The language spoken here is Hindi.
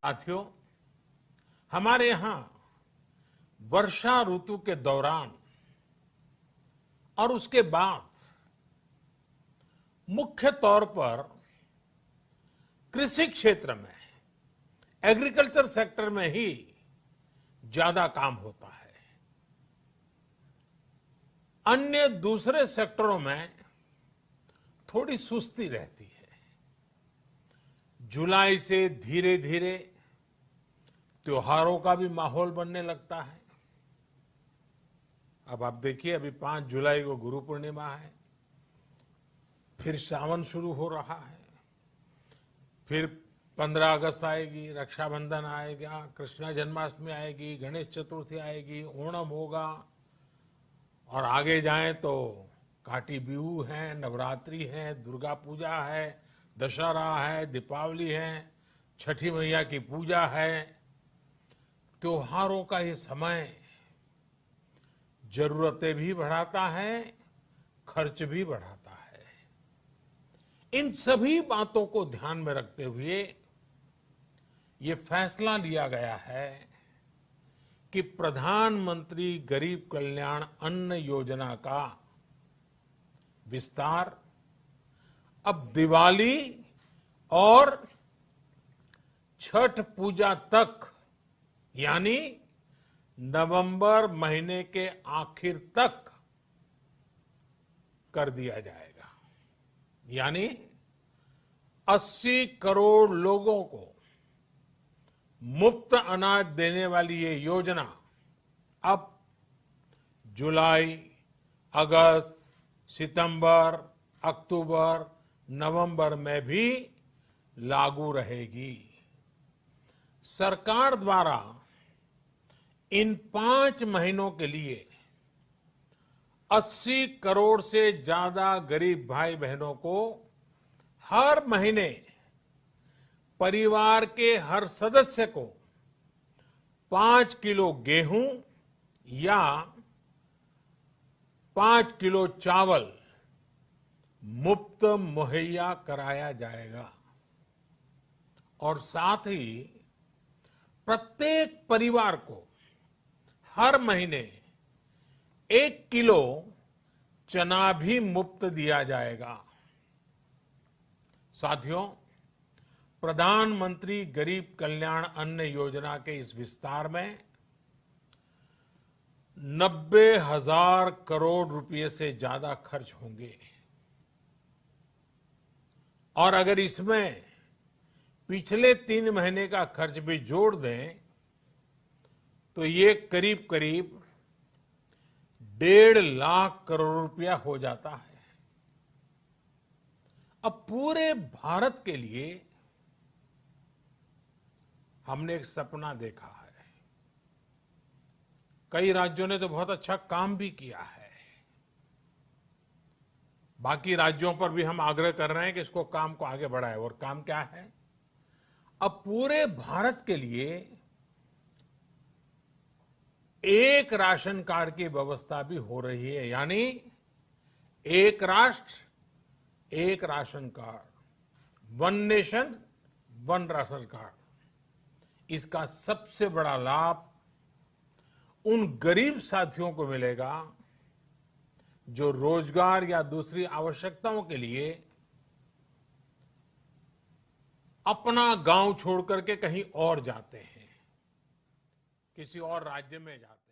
साथियों, हमारे यहां वर्षा ऋतु के दौरान और उसके बाद मुख्य तौर पर कृषि क्षेत्र में, एग्रीकल्चर सेक्टर में ही ज्यादा काम होता है। अन्य दूसरे सेक्टरों में थोड़ी सुस्ती रहती है। जुलाई से धीरे धीरे त्योहारों का भी माहौल बनने लगता है। अब आप देखिए, अभी 5 जुलाई को गुरु पूर्णिमा है, फिर सावन शुरू हो रहा है, फिर 15 अगस्त आएगी, रक्षाबंधन आएगा, कृष्ण जन्माष्टमी आएगी, गणेश चतुर्थी आएगी, ओणम होगा, और आगे जाएं तो काटी बिहू है, नवरात्रि है, दुर्गा पूजा है, दशहरा है, दीपावली है, छठी मैया की पूजा है। त्योहारों का ये समय जरूरतें भी बढ़ाता है, खर्च भी बढ़ाता है। इन सभी बातों को ध्यान में रखते हुए ये फैसला लिया गया है कि प्रधानमंत्री गरीब कल्याण अन्न योजना का विस्तार अब दिवाली और छठ पूजा तक, यानी नवंबर महीने के आखिर तक कर दिया जाएगा। यानी 80 करोड़ लोगों को मुफ्त अनाज देने वाली ये योजना अब जुलाई, अगस्त, सितंबर, अक्टूबर, नवंबर में भी लागू रहेगी। सरकार द्वारा इन 5 महीनों के लिए 80 करोड़ से ज्यादा गरीब भाई बहनों को हर महीने परिवार के हर सदस्य को 5 किलो गेहूं या 5 किलो चावल मुफ्त मुहैया कराया जाएगा। और साथ ही प्रत्येक परिवार को हर महीने 1 किलो चना भी मुफ्त दिया जाएगा। साथियों, प्रधानमंत्री गरीब कल्याण अन्न योजना के इस विस्तार में 90,000 करोड़ रुपए से ज्यादा खर्च होंगे। और अगर इसमें पिछले 3 महीने का खर्च भी जोड़ दें तो ये करीब करीब 1.5 लाख करोड़ रुपया हो जाता है। अब पूरे भारत के लिए हमने एक सपना देखा है। कई राज्यों ने तो बहुत अच्छा काम भी किया है। बाकी राज्यों पर भी हम आग्रह कर रहे हैं कि इसको काम को आगे बढ़ाएं। और काम क्या है? अब पूरे भारत के लिए एक राशन कार्ड की व्यवस्था भी हो रही है। यानी एक राष्ट्र, एक ration card, one nation, one ration card. इसका सबसे बड़ा लाभ उन गरीब साथियों को मिलेगा जो रोजगार या दूसरी आवश्यकताओं के लिए अपना गांव छोड़ करके कहीं और जाते हैं, किसी और राज्य में जाते हैं।